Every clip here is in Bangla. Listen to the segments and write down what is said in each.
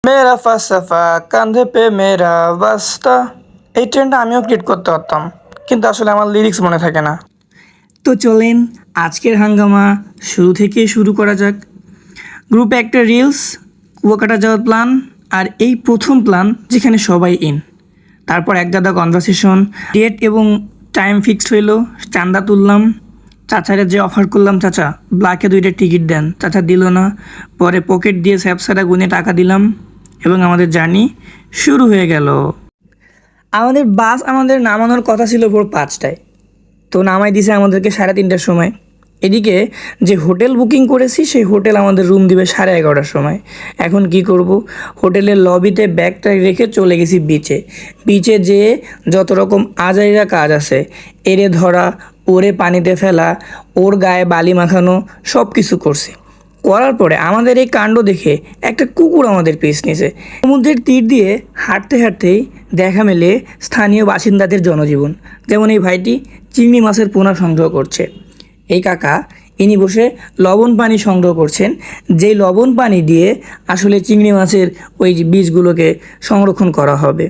মেরা ফালসাফা কাঁধে পে মেরা বাস্তা, এই ট্রেন্ডটা আমিও ক্রিয়েট করতে পারতাম, কিন্তু আসলে আমার লিরিক্স মনে থাকে না। তো চলেন আজকের হাঙ্গামা শুরু থেকে শুরু করা যাক। গ্রুপে একটা রিলস, কুয়াকাটা যাওয়ার প্ল্যান, আর এই প্রথম প্ল্যান যেখানে সবাই ইন। তারপর এক গাদা কনভারসেশন, ডেট এবং টাইম ফিক্সড হইলো, চাঁদা তুললাম, চাচারে যে অফার করলাম, চাচা ব্ল্যাকে 2টা টিকিট দেন, চাচা দিল না। পরে পকেট দিয়ে স্যাপসারা গুনে টাকা দিলাম এবং আমাদের জার্নি শুরু হয়ে গেল। আমাদের বাস নামানোর কথা ছিল ভোর 5টায়, তো নামাই দিছে আমাদেরকে 3:30টার সময়। এদিকে যে হোটেল বুকিং করেছি সেই হোটেল আমাদের রুম দিবে 11:30টার সময়। এখন কি করব, হোটেলের লবিতে ব্যাগটা রেখে চলে গেছি বিচে। বিচে যেয়ে যত রকম আজাইরা কাজ আছে, এরে ধরা, ওরে পানিতে ফেলা, ওর গায়ে বালি মাখানো, সব কিছু করছি। করার পরে আমাদের এই কাণ্ড দেখে একটা কুকুর আমাদের পিছ নিছে। সমুদ্রের তীর দিয়ে হাঁটতে হাঁটতেই দেখা মেলে স্থানীয় বাসিন্দাদের জনজীবন। যেমন এই ভাইটি চিংড়ি মাছের পোনা সংগ্রহ করছে, এই কাকা ইনি বসে লবণ পানি সংগ্রহ করছেন, যেই লবণ পানি দিয়ে আসলে চিংড়ি মাছের ওই যে বীজগুলোকে সংরক্ষণ করা হবে।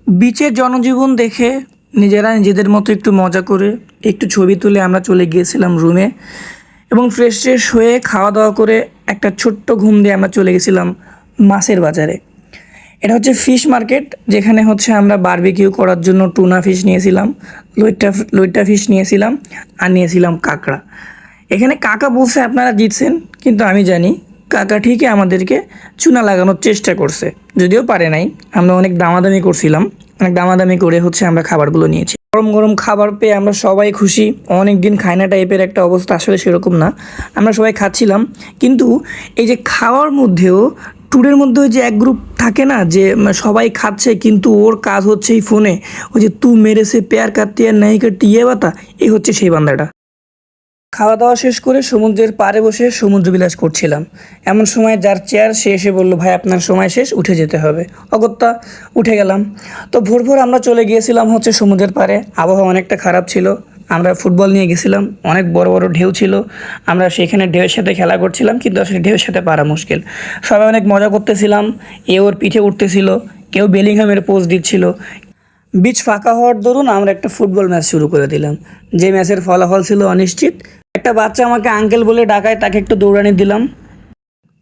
বিচের জনজীবন দেখে নিজেরা নিজেদের মতো একটু মজা করে একটু ছবি তুলে আমরা চলে গিয়েছিলাম রুমে, এবং ফ্রেশ ট্রেশ হয়ে খাওয়া দাওয়া করে একটা ছোট্ট ঘুম দিয়ে আমরা চলে গেছিলাম মাছের বাজারে। এটা হচ্ছে ফিশ মার্কেট, যেখানে হচ্ছে আমরা বারবিকিউ করার জন্য টুনা ফিশ নিয়েছিলাম, লইট্টা ফিশ নিয়েছিলাম, আর নিয়েছিলাম কাঁকড়া। এখানে কাকা বলছে আপনারা জিতছেন, কিন্তু আমি জানি কাকা ঠিকই আমাদেরকে চুনা লাগানোর চেষ্টা করছে, যদিও পারে নাই। আমরা অনেক দামাদামি করছিলাম, অনেক দামাদামি করে হচ্ছে আমরা খাবারগুলো নিয়েছি। গরম গরম খাবার পেয়ে আমরা সবাই খুশি। অনেক দিন খাই না টাইপের একটা অবস্থা, আসলে সেরকম না, আমরা সবাই খাচ্ছিলাম। কিন্তু এই যে খাওয়ার মধ্যেও, ট্যুরের মধ্যে ওই যে এক গ্রুপ থাকে না, যে সবাই খাচ্ছে কিন্তু ওর কাজ হচ্ছে এই ফোনে, ওই যে তু মেরে সে প্যার কাটতে আর নাই কাটতে ইয়ে বাতা, এই হচ্ছে সেই বান্দাটা। খাওয়া দাওয়া শেষ করে সমুদ্রের পাড়ে বসে সমুদ্র বিলাস করছিলাম। এমন সময় যার চেয়ার সে এসে বলল, ভাই আপনার সময় শেষ, উঠে যেতে হবে। অগত্যা উঠে গেলাম। তো ভোর ভোর আমরা চলে গিয়েছিলাম হচ্ছে সমুদ্রের পাড়ে। আবহাওয়া অনেকটা খারাপ ছিল, আমরা ফুটবল নিয়ে গেছিলাম, অনেক বড় বড় ঢেউ ছিল, আমরা সেখানে ঢেউয়ের সাথে খেলা করছিলাম, কিন্তু আসলে ঢেউয়ের সাথে পারা মুশকিল। সবাই অনেক মজা করতেছিলাম, এ ওর পিঠে উঠতেছিল, কেউ বেলিংহামের পোজ দিচ্ছিল। বিচ ফাঁকা হওয়ার দরুন আমরা একটা ফুটবল ম্যাচ শুরু করে দিলাম, যে ম্যাচের ফলাফল ছিল অনিশ্চিত। একটা বাচ্চা আমাকে আঙ্কেল বলে ডাকায়, তাকে একটু দৌড়ানি দিলাম।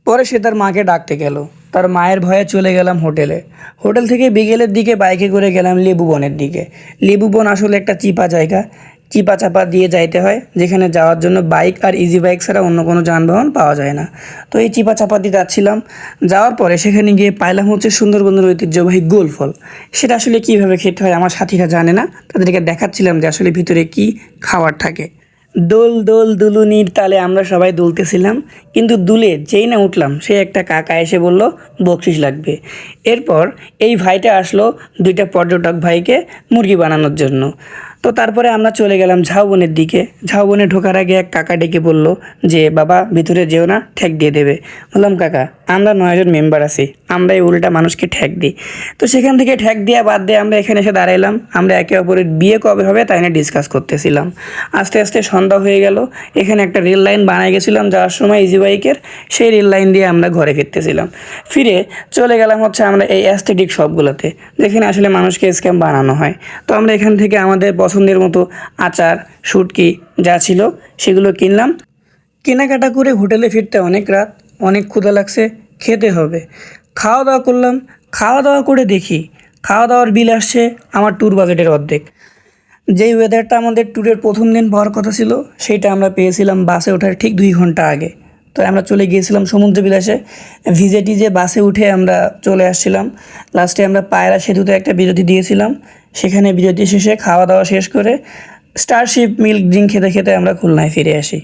পরে সে তার মাকে ডাকতে গেল, তার মায়ের ভয়ে চলে গেলাম হোটেলে। হোটেল থেকে বিকেলের দিকে বাইকে করে গেলাম লেবু বনের দিকে। লেবু বন আসলে একটা চিপা জায়গা, চিপা চাপা দিয়ে যাইতে হয়, যেখানে যাওয়ার জন্য বাইক আর ইজি বাইক ছাড়া অন্য কোনো যানবাহন পাওয়া যায় না। তো এই চিপা চাপা দিয়ে যাচ্ছিলাম। যাওয়ার পরে সেখানে গিয়ে পাইলাম হচ্ছে সুন্দরবনের ঐতিহ্যবাহী গোল ফল। সেটা আসলে কীভাবে খেতে হয় আমার সাথীরা জানে না, তাদেরকে দেখাচ্ছিলাম যে আসলে ভিতরে কি খাবার থাকে। দোল দোল দুলুনির তালে আমরা সবাই দুলতেছিলাম, কিন্তু দুলে যেই না উঠলাম, সে একটা কাকা এসে বলল বকশিস লাগবে। এরপর এই ভাইটা আসলো 2টা পর্যটক ভাইকে মুরগি বানানোর জন্য। তো তারপরে আমরা চলে গেলাম ঝাউবনের দিকে। ঝাউবনে ঢোকার আগে এক কাকা ডেকে বলল যে বাবা ভিতরে যেও না, ঠ্যাক দিয়ে দেবে। বললাম কাকা আমরা 9জন মেম্বার আছি, আমরা এই উল্টা মানুষকে ঠ্যাক দিই। তো সেখান থেকে ঠ্যাক দিয়া বাদ দিয়ে আমরা এখানে এসে দাঁড়াইলাম। আমরা একে অপরের বিয়ে কবে হবে তাই নিয়ে ডিসকাস করতেছিলাম। আস্তে আস্তে সন্ধ্যা হয়ে গেল। এখানে একটা রেল লাইন বানাই গেছিলাম যাওয়ার সময় ইজি বাইকের, সেই রেল লাইন দিয়ে আমরা ঘরে ফিরতেছিলাম। ফিরে চলে গেলাম হচ্ছে আমরা এই অ্যাস্থেটিক শপগুলোতে, যেখানে আসলে মানুষকে স্ক্যাম বানানো হয়। তো আমরা এখান থেকে আমাদের পছন্দের মতো আচার, শুটকি যা ছিল সেগুলো কিনলাম। কেনাকাটা করে হোটেলে ফিরতে অনেক রাত, অনেক ক্ষুধা লাগছে, খেতে হবে। খাওয়া দাওয়া করলাম। খাওয়া দাওয়া করে দেখি খাওয়া দাওয়ার বিল আসছে আমার ট্যুর বাজেটের অর্ধেক। যেই ওয়েদারটা আমাদের ট্যুরের প্রথম দিন পাওয়ার কথা ছিল, সেইটা আমরা পেয়েছিলাম বাসে ওঠার ঠিক 2 ঘন্টা আগে। তো আমরা চলে গিয়েছিলাম সমুদ্র বিলাসে। ভিজে টিজে বাসে উঠে আমরা চলে আসছিলাম। লাস্টে আমরা পায়রা সেতুতে একটা বিরতি দিয়েছিলাম। সেখানে বিরতি শেষে খাওয়া দাওয়া শেষ করে স্টারশিপ মিল্ক ড্রিঙ্ক খেতে খেতে আমরা খুলনায় ফিরে আসি।